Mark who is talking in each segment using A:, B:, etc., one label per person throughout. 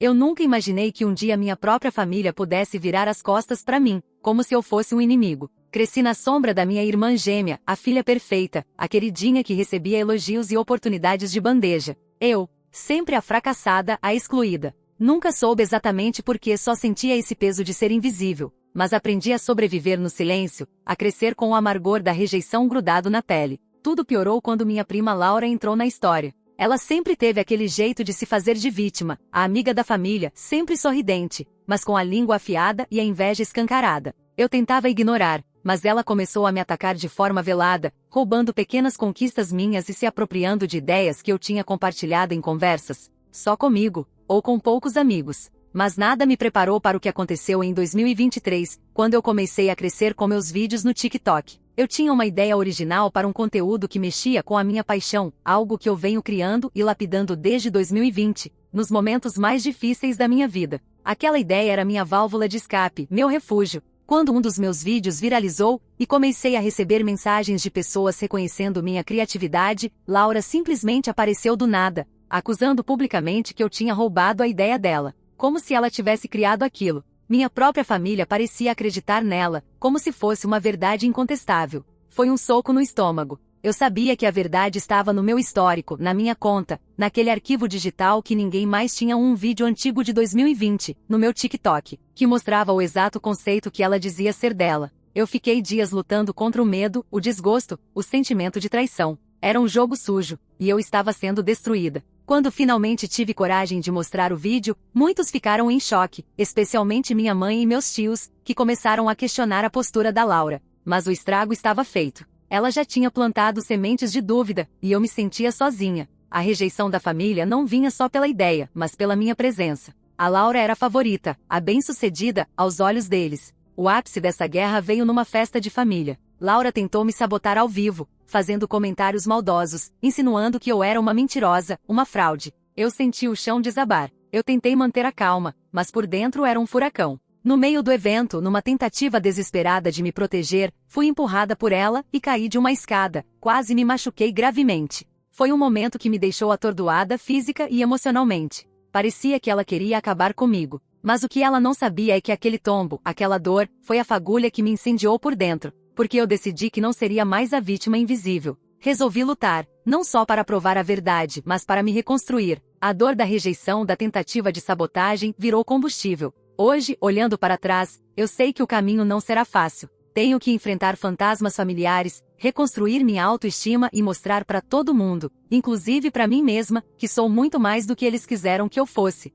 A: Eu nunca imaginei que um dia minha própria família pudesse virar as costas para mim, como se eu fosse um inimigo. Cresci na sombra da minha irmã gêmea, a filha perfeita, a queridinha que recebia elogios e oportunidades de bandeja. Eu, sempre a fracassada, a excluída. Nunca soube exatamente por que só sentia esse peso de ser invisível, mas aprendi a sobreviver no silêncio, a crescer com o amargor da rejeição grudado na pele. Tudo piorou quando minha prima Laura entrou na história. Ela sempre teve aquele jeito de se fazer de vítima, a amiga da família, sempre sorridente, mas com a língua afiada e a inveja escancarada. Eu tentava ignorar, mas ela começou a me atacar de forma velada, roubando pequenas conquistas minhas e se apropriando de ideias que eu tinha compartilhado em conversas, só comigo, ou com poucos amigos. Mas nada me preparou para o que aconteceu em 2023, quando eu comecei a crescer com meus vídeos no TikTok. Eu tinha uma ideia original para um conteúdo que mexia com a minha paixão, algo que eu venho criando e lapidando desde 2020, nos momentos mais difíceis da minha vida. Aquela ideia era minha válvula de escape, meu refúgio. Quando um dos meus vídeos viralizou, e comecei a receber mensagens de pessoas reconhecendo minha criatividade, Laura simplesmente apareceu do nada, acusando publicamente que eu tinha roubado a ideia dela, como se ela tivesse criado aquilo. Minha própria família parecia acreditar nela, como se fosse uma verdade incontestável. Foi um soco no estômago. Eu sabia que a verdade estava no meu histórico, na minha conta, naquele arquivo digital que ninguém mais tinha, um vídeo antigo de 2020, no meu TikTok, que mostrava o exato conceito que ela dizia ser dela. Eu fiquei dias lutando contra o medo, o desgosto, o sentimento de traição. Era um jogo sujo, e eu estava sendo destruída. Quando finalmente tive coragem de mostrar o vídeo, muitos ficaram em choque, especialmente minha mãe e meus tios, que começaram a questionar a postura da Laura. Mas o estrago estava feito. Ela já tinha plantado sementes de dúvida, e eu me sentia sozinha. A rejeição da família não vinha só pela ideia, mas pela minha presença. A Laura era a favorita, a bem-sucedida, aos olhos deles. O ápice dessa guerra veio numa festa de família. Laura tentou me sabotar ao vivo, fazendo comentários maldosos, insinuando que eu era uma mentirosa, uma fraude. Eu senti o chão desabar. Eu tentei manter a calma, mas por dentro era um furacão. No meio do evento, numa tentativa desesperada de me proteger, fui empurrada por ela e caí de uma escada, quase me machuquei gravemente. Foi um momento que me deixou atordoada física e emocionalmente. Parecia que ela queria acabar comigo. Mas o que ela não sabia é que aquele tombo, aquela dor, foi a fagulha que me incendiou por dentro. Porque eu decidi que não seria mais a vítima invisível. Resolvi lutar, não só para provar a verdade, mas para me reconstruir. A dor da rejeição, da tentativa de sabotagem, virou combustível. Hoje, olhando para trás, eu sei que o caminho não será fácil. Tenho que enfrentar fantasmas familiares, reconstruir minha autoestima e mostrar para todo mundo, inclusive para mim mesma, que sou muito mais do que eles quiseram que eu fosse.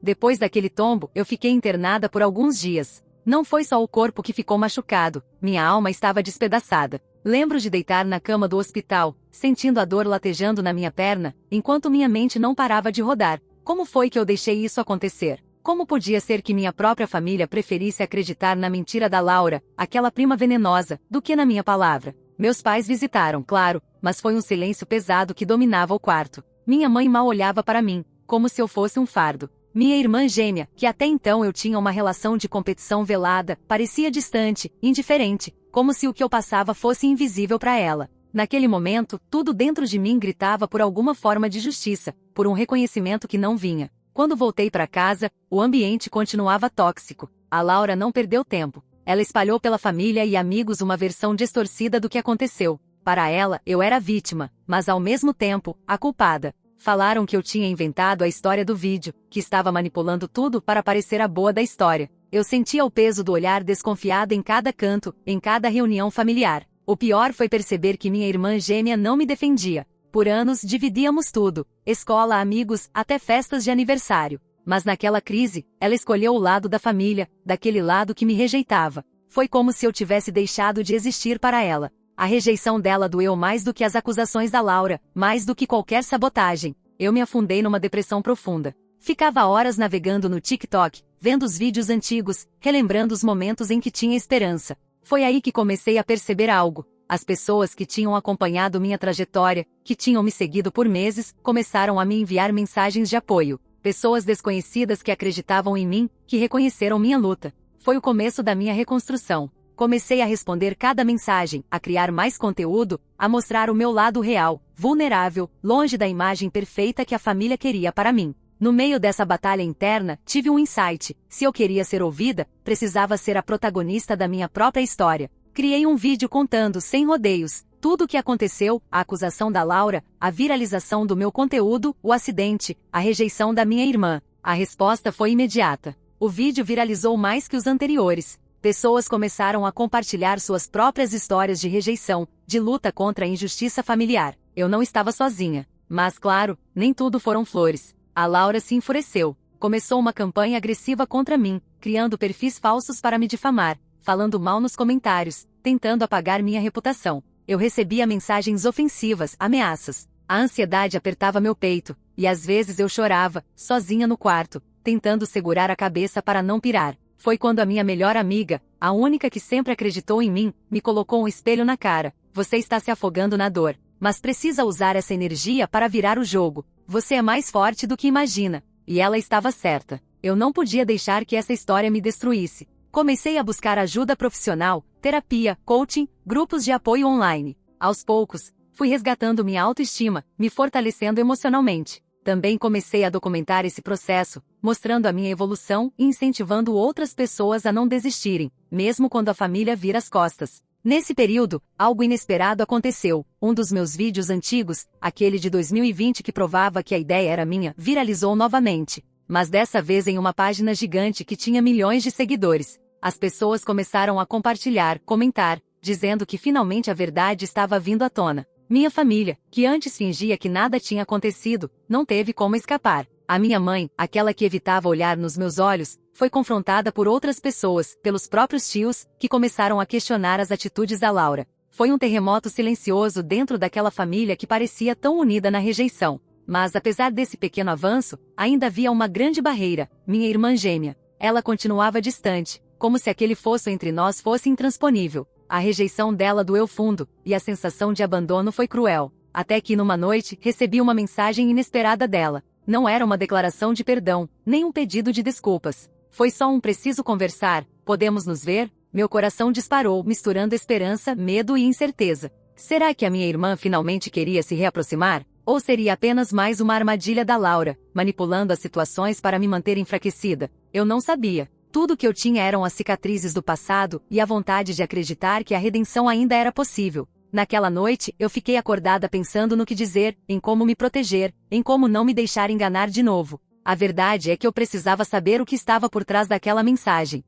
A: Depois daquele tombo, eu fiquei internada por alguns dias. Não foi só o corpo que ficou machucado, minha alma estava despedaçada. Lembro de deitar na cama do hospital, sentindo a dor latejando na minha perna, enquanto minha mente não parava de rodar. Como foi que eu deixei isso acontecer? Como podia ser que minha própria família preferisse acreditar na mentira da Laura, aquela prima venenosa, do que na minha palavra? Meus pais visitaram, claro, mas foi um silêncio pesado que dominava o quarto. Minha mãe mal olhava para mim, como se eu fosse um fardo. Minha irmã gêmea, que até então eu tinha uma relação de competição velada, parecia distante, indiferente, como se o que eu passava fosse invisível para ela. Naquele momento, tudo dentro de mim gritava por alguma forma de justiça, por um reconhecimento que não vinha. Quando voltei para casa, o ambiente continuava tóxico. A Laura não perdeu tempo. Ela espalhou pela família e amigos uma versão distorcida do que aconteceu. Para ela, eu era a vítima, mas ao mesmo tempo, a culpada. Falaram que eu tinha inventado a história do vídeo, que estava manipulando tudo para parecer a boa da história. Eu sentia o peso do olhar desconfiado em cada canto, em cada reunião familiar. O pior foi perceber que minha irmã gêmea não me defendia. Por anos dividíamos tudo, escola, amigos, até festas de aniversário. Mas naquela crise, ela escolheu o lado da família, daquele lado que me rejeitava. Foi como se eu tivesse deixado de existir para ela. A rejeição dela doeu mais do que as acusações da Laura, mais do que qualquer sabotagem. Eu me afundei numa depressão profunda. Ficava horas navegando no TikTok, vendo os vídeos antigos, relembrando os momentos em que tinha esperança. Foi aí que comecei a perceber algo. As pessoas que tinham acompanhado minha trajetória, que tinham me seguido por meses, começaram a me enviar mensagens de apoio. Pessoas desconhecidas que acreditavam em mim, que reconheceram minha luta. Foi o começo da minha reconstrução. Comecei a responder cada mensagem, a criar mais conteúdo, a mostrar o meu lado real, vulnerável, longe da imagem perfeita que a família queria para mim. No meio dessa batalha interna, tive um insight: se eu queria ser ouvida, precisava ser a protagonista da minha própria história. Criei um vídeo contando, sem rodeios, tudo o que aconteceu: a acusação da Laura, a viralização do meu conteúdo, o acidente, a rejeição da minha irmã. A resposta foi imediata. O vídeo viralizou mais que os anteriores. Pessoas começaram a compartilhar suas próprias histórias de rejeição, de luta contra a injustiça familiar. Eu não estava sozinha. Mas, claro, nem tudo foram flores. A Laura se enfureceu. Começou uma campanha agressiva contra mim, criando perfis falsos para me difamar, falando mal nos comentários, tentando apagar minha reputação. Eu recebia mensagens ofensivas, ameaças. A ansiedade apertava meu peito, e às vezes eu chorava, sozinha no quarto, tentando segurar a cabeça para não pirar. Foi quando a minha melhor amiga, a única que sempre acreditou em mim, me colocou um espelho na cara. Você está se afogando na dor, mas precisa usar essa energia para virar o jogo. Você é mais forte do que imagina. E ela estava certa. Eu não podia deixar que essa história me destruísse. Comecei a buscar ajuda profissional, terapia, coaching, grupos de apoio online. Aos poucos, fui resgatando minha autoestima, me fortalecendo emocionalmente. Também comecei a documentar esse processo, mostrando a minha evolução e incentivando outras pessoas a não desistirem, mesmo quando a família vira as costas. Nesse período, algo inesperado aconteceu. Um dos meus vídeos antigos, aquele de 2020 que provava que a ideia era minha, viralizou novamente. Mas dessa vez em uma página gigante que tinha milhões de seguidores. As pessoas começaram a compartilhar, comentar, dizendo que finalmente a verdade estava vindo à tona. Minha família, que antes fingia que nada tinha acontecido, não teve como escapar. A minha mãe, aquela que evitava olhar nos meus olhos, foi confrontada por outras pessoas, pelos próprios tios, que começaram a questionar as atitudes da Laura. Foi um terremoto silencioso dentro daquela família que parecia tão unida na rejeição. Mas apesar desse pequeno avanço, ainda havia uma grande barreira: minha irmã gêmea. Ela continuava distante, como se aquele fosso entre nós fosse intransponível. A rejeição dela doeu fundo, e a sensação de abandono foi cruel. Até que numa noite, recebi uma mensagem inesperada dela. Não era uma declaração de perdão, nem um pedido de desculpas. Foi só um preciso conversar, podemos nos ver? Meu coração disparou, misturando esperança, medo e incerteza. Será que a minha irmã finalmente queria se reaproximar? Ou seria apenas mais uma armadilha da Laura, manipulando as situações para me manter enfraquecida? Eu não sabia. Tudo que eu tinha eram as cicatrizes do passado e a vontade de acreditar que a redenção ainda era possível. Naquela noite, eu fiquei acordada pensando no que dizer, em como me proteger, em como não me deixar enganar de novo. A verdade é que eu precisava saber o que estava por trás daquela mensagem.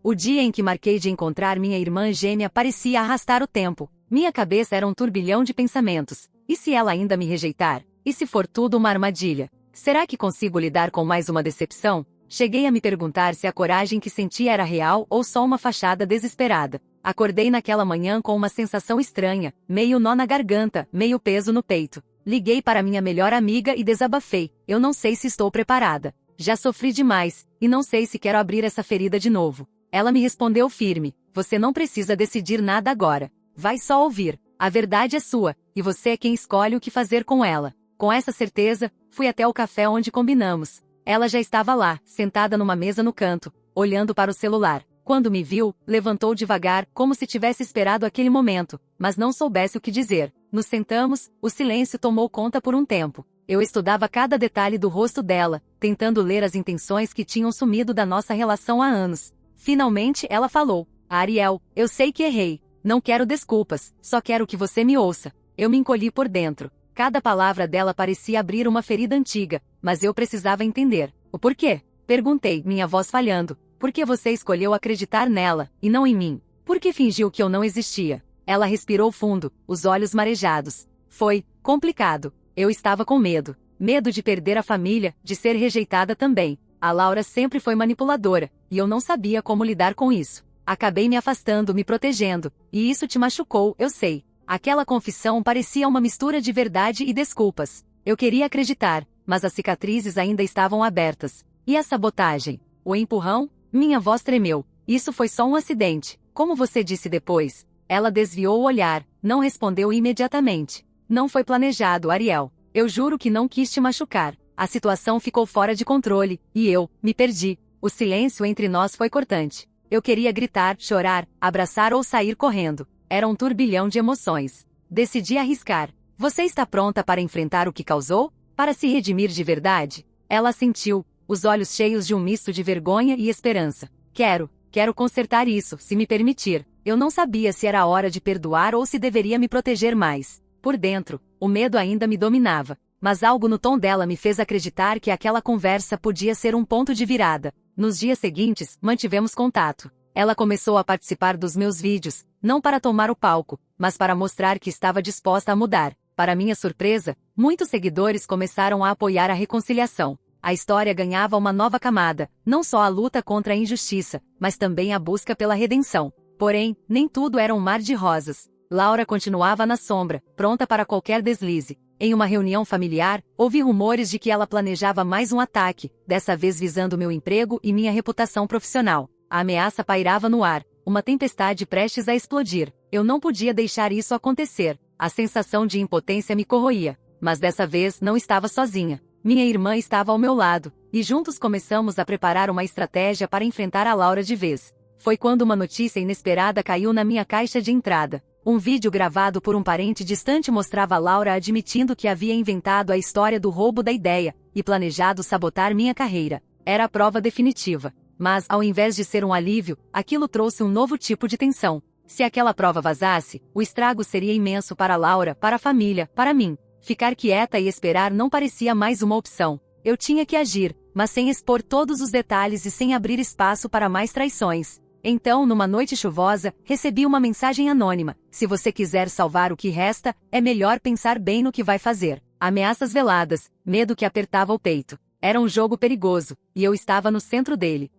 A: O dia em que marquei de encontrar minha irmã gêmea parecia arrastar o tempo. Minha cabeça era um turbilhão de pensamentos. E se ela ainda me rejeitar? E se for tudo uma armadilha? Será que consigo lidar com mais uma decepção? Cheguei a me perguntar se a coragem que sentia era real ou só uma fachada desesperada. Acordei naquela manhã com uma sensação estranha, meio nó na garganta, meio peso no peito. Liguei para minha melhor amiga e desabafei. Eu não sei se estou preparada. Já sofri demais, e não sei se quero abrir essa ferida de novo. Ela me respondeu firme: você não precisa decidir nada agora. Vai só ouvir. A verdade é sua, e você é quem escolhe o que fazer com ela. Com essa certeza, fui até o café onde combinamos. Ela já estava lá, sentada numa mesa no canto, olhando para o celular. Quando me viu, levantou devagar, como se tivesse esperado aquele momento, mas não soubesse o que dizer. Nos sentamos, o silêncio tomou conta por um tempo. Eu estudava cada detalhe do rosto dela, tentando ler as intenções que tinham sumido da nossa relação há anos. Finalmente ela falou: Ariel, eu sei que errei. Não quero desculpas, só quero que você me ouça. Eu me encolhi por dentro. Cada palavra dela parecia abrir uma ferida antiga, mas eu precisava entender. O porquê? Perguntei, minha voz falhando. Por que você escolheu acreditar nela, e não em mim? Por que fingiu que eu não existia? Ela respirou fundo, os olhos marejados. Foi complicado. Eu estava com medo. Medo de perder a família, de ser rejeitada também. A Laura sempre foi manipuladora, e eu não sabia como lidar com isso. Acabei me afastando, me protegendo. E isso te machucou, eu sei. Aquela confissão parecia uma mistura de verdade e desculpas. Eu queria acreditar, mas as cicatrizes ainda estavam abertas. E a sabotagem? O empurrão? Minha voz tremeu. Isso foi só um acidente. Como você disse depois? Ela desviou o olhar, não respondeu imediatamente. Não foi planejado, Ariel. Eu juro que não quis te machucar. A situação ficou fora de controle, e eu me perdi. O silêncio entre nós foi cortante. Eu queria gritar, chorar, abraçar ou sair correndo. Era um turbilhão de emoções. Decidi arriscar. Você está pronta para enfrentar o que causou? Para se redimir de verdade? Ela assentiu, os olhos cheios de um misto de vergonha e esperança. Quero consertar isso, se me permitir. Eu não sabia se era hora de perdoar ou se deveria me proteger mais. Por dentro, o medo ainda me dominava, mas algo no tom dela me fez acreditar que aquela conversa podia ser um ponto de virada. Nos dias seguintes, mantivemos contato. Ela começou a participar dos meus vídeos, não para tomar o palco, mas para mostrar que estava disposta a mudar. Para minha surpresa, muitos seguidores começaram a apoiar a reconciliação. A história ganhava uma nova camada, não só a luta contra a injustiça, mas também a busca pela redenção. Porém, nem tudo era um mar de rosas. Laura continuava na sombra, pronta para qualquer deslize. Em uma reunião familiar, ouvi rumores de que ela planejava mais um ataque, dessa vez visando meu emprego e minha reputação profissional. A ameaça pairava no ar, uma tempestade prestes a explodir. Eu não podia deixar isso acontecer. A sensação de impotência me corroía, mas dessa vez não estava sozinha. Minha irmã estava ao meu lado, e juntos começamos a preparar uma estratégia para enfrentar a Laura de vez. Foi quando uma notícia inesperada caiu na minha caixa de entrada. Um vídeo gravado por um parente distante mostrava Laura admitindo que havia inventado a história do roubo da ideia, e planejado sabotar minha carreira. Era a prova definitiva. Mas, ao invés de ser um alívio, aquilo trouxe um novo tipo de tensão. Se aquela prova vazasse, o estrago seria imenso para Laura, para a família, para mim. Ficar quieta e esperar não parecia mais uma opção. Eu tinha que agir, mas sem expor todos os detalhes e sem abrir espaço para mais traições. Então, numa noite chuvosa, recebi uma mensagem anônima. Se você quiser salvar o que resta, é melhor pensar bem no que vai fazer. Ameaças veladas, medo que apertava o peito. Era um jogo perigoso, e eu estava no centro dele.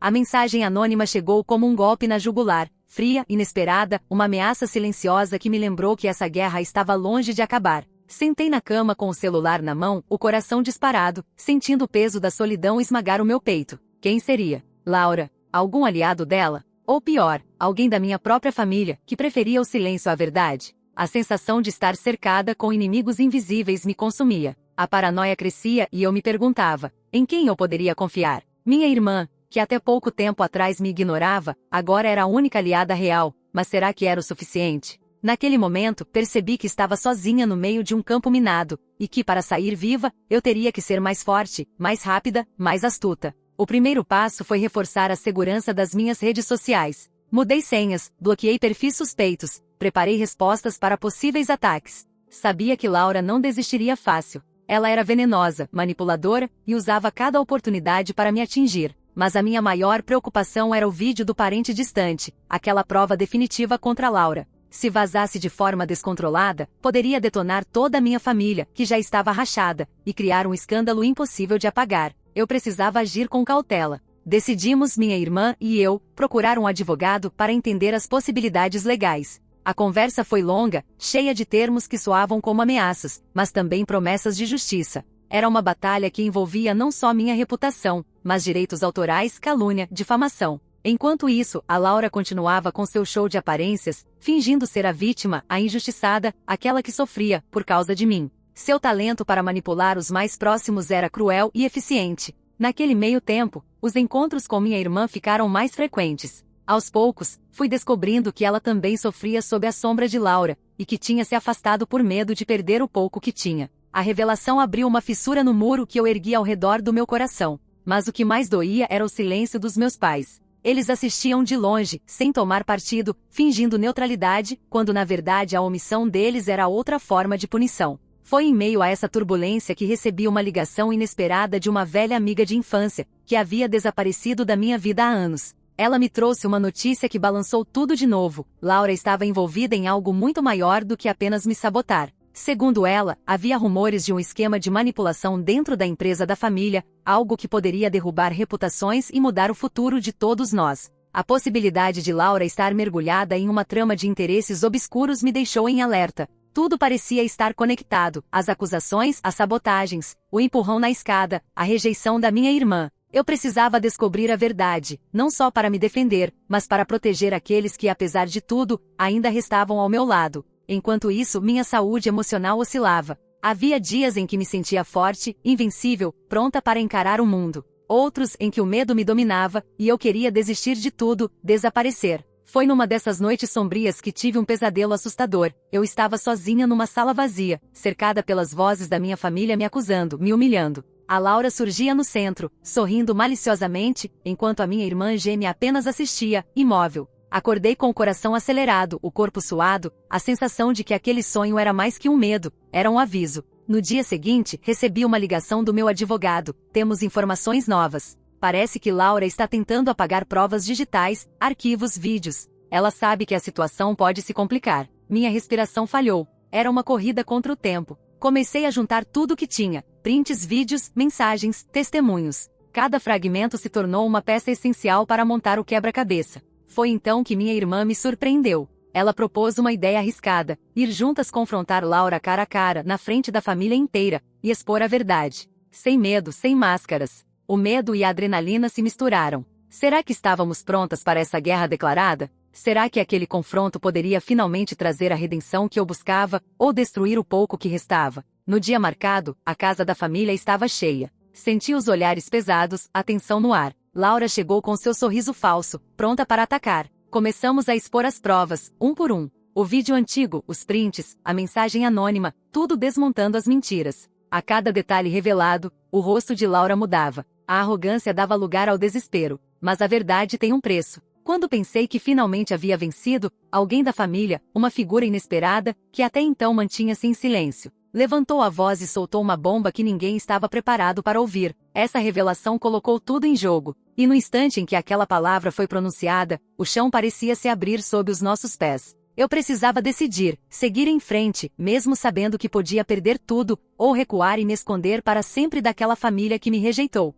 A: A mensagem anônima chegou como um golpe na jugular, fria, inesperada, uma ameaça silenciosa que me lembrou que essa guerra estava longe de acabar. Sentei na cama com o celular na mão, o coração disparado, sentindo o peso da solidão esmagar o meu peito. Quem seria? Laura? Algum aliado dela? Ou pior, alguém da minha própria família, que preferia o silêncio à verdade? A sensação de estar cercada com inimigos invisíveis me consumia. A paranoia crescia e eu me perguntava, em quem eu poderia confiar? Minha irmã, que até pouco tempo atrás me ignorava, agora era a única aliada real, mas será que era o suficiente? Naquele momento, percebi que estava sozinha no meio de um campo minado, e que para sair viva, eu teria que ser mais forte, mais rápida, mais astuta. O primeiro passo foi reforçar a segurança das minhas redes sociais. Mudei senhas, bloqueei perfis suspeitos, preparei respostas para possíveis ataques. Sabia que Laura não desistiria fácil. Ela era venenosa, manipuladora, e usava cada oportunidade para me atingir. Mas a minha maior preocupação era o vídeo do parente distante, aquela prova definitiva contra Laura. Se vazasse de forma descontrolada, poderia detonar toda a minha família, que já estava rachada, e criar um escândalo impossível de apagar. Eu precisava agir com cautela. Decidimos, minha irmã e eu, procurar um advogado para entender as possibilidades legais. A conversa foi longa, cheia de termos que soavam como ameaças, mas também promessas de justiça. Era uma batalha que envolvia não só minha reputação, mas direitos autorais, calúnia, difamação. Enquanto isso, a Laura continuava com seu show de aparências, fingindo ser a vítima, a injustiçada, aquela que sofria, por causa de mim. Seu talento para manipular os mais próximos era cruel e eficiente. Naquele meio tempo, os encontros com minha irmã ficaram mais frequentes. Aos poucos, fui descobrindo que ela também sofria sob a sombra de Laura, e que tinha se afastado por medo de perder o pouco que tinha. A revelação abriu uma fissura no muro que eu ergui ao redor do meu coração. Mas o que mais doía era o silêncio dos meus pais. Eles assistiam de longe, sem tomar partido, fingindo neutralidade, quando na verdade a omissão deles era outra forma de punição. Foi em meio a essa turbulência que recebi uma ligação inesperada de uma velha amiga de infância, que havia desaparecido da minha vida há anos. Ela me trouxe uma notícia que balançou tudo de novo. Laura estava envolvida em algo muito maior do que apenas me sabotar. Segundo ela, havia rumores de um esquema de manipulação dentro da empresa da família, algo que poderia derrubar reputações e mudar o futuro de todos nós. A possibilidade de Laura estar mergulhada em uma trama de interesses obscuros me deixou em alerta. Tudo parecia estar conectado: as acusações, as sabotagens, o empurrão na escada, a rejeição da minha irmã. Eu precisava descobrir a verdade, não só para me defender, mas para proteger aqueles que, apesar de tudo, ainda restavam ao meu lado. Enquanto isso, minha saúde emocional oscilava. Havia dias em que me sentia forte, invencível, pronta para encarar o mundo. Outros em que o medo me dominava, e eu queria desistir de tudo, desaparecer. Foi numa dessas noites sombrias que tive um pesadelo assustador. Eu estava sozinha numa sala vazia, cercada pelas vozes da minha família me acusando, me humilhando. A Laura surgia no centro, sorrindo maliciosamente, enquanto a minha irmã gêmea apenas assistia, imóvel. Acordei com o coração acelerado, o corpo suado, a sensação de que aquele sonho era mais que um medo, era um aviso. No dia seguinte, recebi uma ligação do meu advogado. Temos informações novas. Parece que Laura está tentando apagar provas digitais, arquivos, vídeos. Ela sabe que a situação pode se complicar. Minha respiração falhou. Era uma corrida contra o tempo. Comecei a juntar tudo o que tinha: prints, vídeos, mensagens, testemunhos. Cada fragmento se tornou uma peça essencial para montar o quebra-cabeça. Foi então que minha irmã me surpreendeu. Ela propôs uma ideia arriscada: ir juntas confrontar Laura cara a cara, na frente da família inteira, e expor a verdade. Sem medo, sem máscaras. O medo e a adrenalina se misturaram. Será que estávamos prontas para essa guerra declarada? Será que aquele confronto poderia finalmente trazer a redenção que eu buscava, ou destruir o pouco que restava? No dia marcado, a casa da família estava cheia. Senti os olhares pesados, a tensão no ar. Laura chegou com seu sorriso falso, pronta para atacar. Começamos a expor as provas, um por um. O vídeo antigo, os prints, a mensagem anônima, tudo desmontando as mentiras. A cada detalhe revelado, o rosto de Laura mudava. A arrogância dava lugar ao desespero. Mas a verdade tem um preço. Quando pensei que finalmente havia vencido, alguém da família, uma figura inesperada, que até então mantinha-se em silêncio, levantou a voz e soltou uma bomba que ninguém estava preparado para ouvir. Essa revelação colocou tudo em jogo. E no instante em que aquela palavra foi pronunciada, o chão parecia se abrir sob os nossos pés. Eu precisava decidir, seguir em frente, mesmo sabendo que podia perder tudo, ou recuar e me esconder para sempre daquela família que me rejeitou.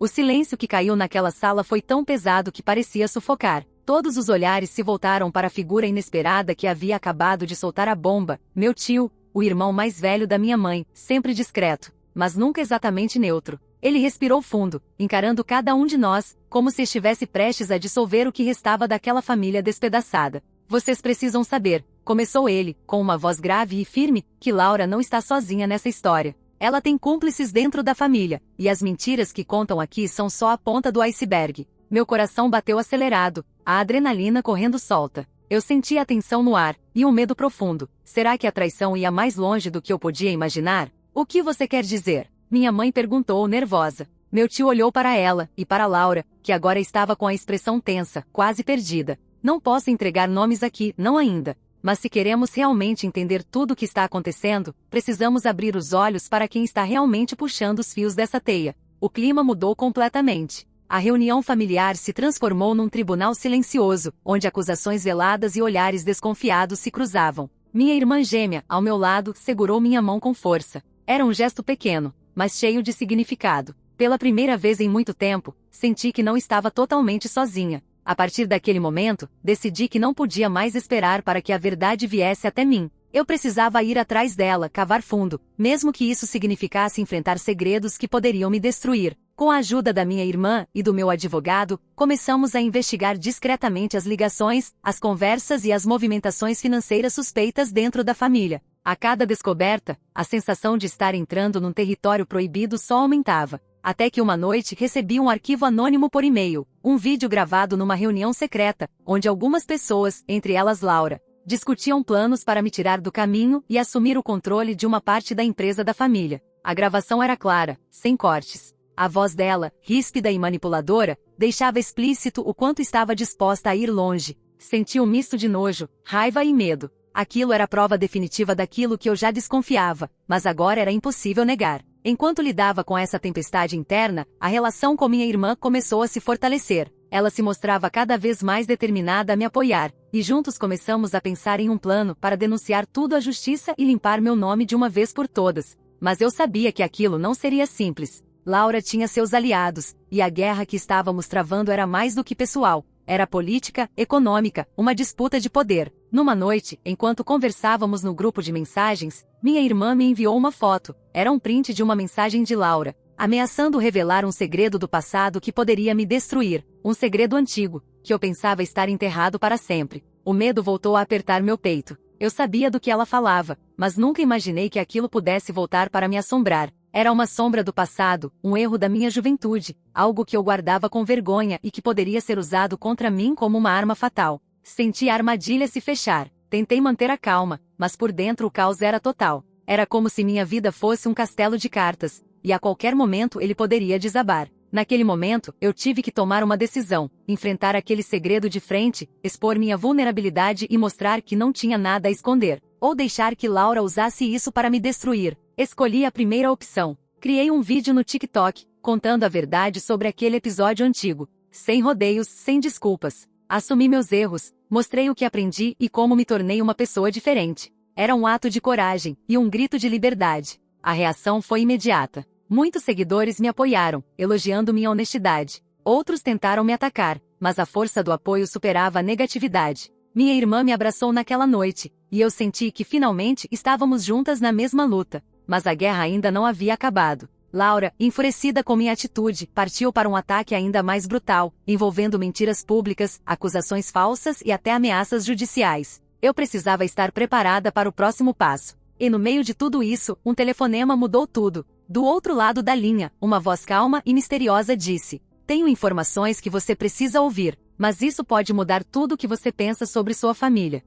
A: O silêncio que caiu naquela sala foi tão pesado que parecia sufocar. Todos os olhares se voltaram para a figura inesperada que havia acabado de soltar a bomba: meu tio, o irmão mais velho da minha mãe, sempre discreto, mas nunca exatamente neutro. Ele respirou fundo, encarando cada um de nós, como se estivesse prestes a dissolver o que restava daquela família despedaçada. Vocês precisam saber, começou ele, com uma voz grave e firme, que Laura não está sozinha nessa história. Ela tem cúmplices dentro da família, e as mentiras que contam aqui são só a ponta do iceberg. Meu coração bateu acelerado, a adrenalina correndo solta. Eu senti a tensão no ar, e um medo profundo. Será que a traição ia mais longe do que eu podia imaginar? O que você quer dizer? Minha mãe perguntou, nervosa. Meu tio olhou para ela, e para Laura, que agora estava com a expressão tensa, quase perdida. Não posso entregar nomes aqui, não ainda. Mas se queremos realmente entender tudo o que está acontecendo, precisamos abrir os olhos para quem está realmente puxando os fios dessa teia. O clima mudou completamente. A reunião familiar se transformou num tribunal silencioso, onde acusações veladas e olhares desconfiados se cruzavam. Minha irmã gêmea, ao meu lado, segurou minha mão com força. Era um gesto pequeno, mas cheio de significado. Pela primeira vez em muito tempo, senti que não estava totalmente sozinha. A partir daquele momento, decidi que não podia mais esperar para que a verdade viesse até mim. Eu precisava ir atrás dela, cavar fundo, mesmo que isso significasse enfrentar segredos que poderiam me destruir. Com a ajuda da minha irmã e do meu advogado, começamos a investigar discretamente as ligações, as conversas e as movimentações financeiras suspeitas dentro da família. A cada descoberta, a sensação de estar entrando num território proibido só aumentava. Até que uma noite recebi um arquivo anônimo por e-mail, um vídeo gravado numa reunião secreta, onde algumas pessoas, entre elas Laura, discutiam planos para me tirar do caminho e assumir o controle de uma parte da empresa da família. A gravação era clara, sem cortes. A voz dela, ríspida e manipuladora, deixava explícito o quanto estava disposta a ir longe. Senti um misto de nojo, raiva e medo. Aquilo era a prova definitiva daquilo que eu já desconfiava, mas agora era impossível negar. Enquanto lidava com essa tempestade interna, a relação com minha irmã começou a se fortalecer. Ela se mostrava cada vez mais determinada a me apoiar, e juntos começamos a pensar em um plano para denunciar tudo à justiça e limpar meu nome de uma vez por todas. Mas eu sabia que aquilo não seria simples. Laura tinha seus aliados, e a guerra que estávamos travando era mais do que pessoal. Era política, econômica, uma disputa de poder. Numa noite, enquanto conversávamos no grupo de mensagens, minha irmã me enviou uma foto. Era um print de uma mensagem de Laura, ameaçando revelar um segredo do passado que poderia me destruir. Um segredo antigo, que eu pensava estar enterrado para sempre. O medo voltou a apertar meu peito. Eu sabia do que ela falava, mas nunca imaginei que aquilo pudesse voltar para me assombrar. Era uma sombra do passado, um erro da minha juventude, algo que eu guardava com vergonha e que poderia ser usado contra mim como uma arma fatal. Senti a armadilha se fechar. Tentei manter a calma, mas por dentro o caos era total. Era como se minha vida fosse um castelo de cartas, e a qualquer momento ele poderia desabar. Naquele momento, eu tive que tomar uma decisão, enfrentar aquele segredo de frente, expor minha vulnerabilidade e mostrar que não tinha nada a esconder, ou deixar que Laura usasse isso para me destruir. Escolhi a primeira opção. Criei um vídeo no TikTok, contando a verdade sobre aquele episódio antigo, sem rodeios, sem desculpas. Assumi meus erros, mostrei o que aprendi e como me tornei uma pessoa diferente. Era um ato de coragem e um grito de liberdade. A reação foi imediata. Muitos seguidores me apoiaram, elogiando minha honestidade. Outros tentaram me atacar, mas a força do apoio superava a negatividade. Minha irmã me abraçou naquela noite, e eu senti que finalmente estávamos juntas na mesma luta. Mas a guerra ainda não havia acabado. Laura, enfurecida com minha atitude, partiu para um ataque ainda mais brutal, envolvendo mentiras públicas, acusações falsas e até ameaças judiciais. Eu precisava estar preparada para o próximo passo. E no meio de tudo isso, um telefonema mudou tudo. Do outro lado da linha, uma voz calma e misteriosa disse: "Tenho informações que você precisa ouvir, mas isso pode mudar tudo o que você pensa sobre sua família."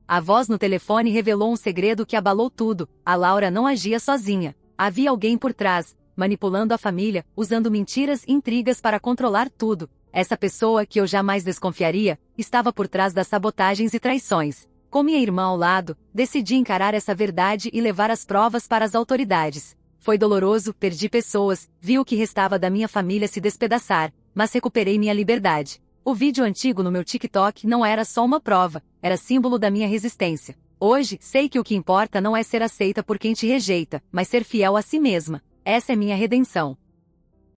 A: A voz no telefone revelou um segredo que abalou tudo. A Laura não agia sozinha. Havia alguém por trás, manipulando a família, usando mentiras e intrigas para controlar tudo. Essa pessoa, que eu jamais desconfiaria, estava por trás das sabotagens e traições. Com minha irmã ao lado, decidi encarar essa verdade e levar as provas para as autoridades. Foi doloroso, perdi pessoas, vi o que restava da minha família se despedaçar, mas recuperei minha liberdade. O vídeo antigo no meu TikTok não era só uma prova, era símbolo da minha resistência. Hoje, sei que o que importa não é ser aceita por quem te rejeita, mas ser fiel a si mesma. Essa é minha redenção.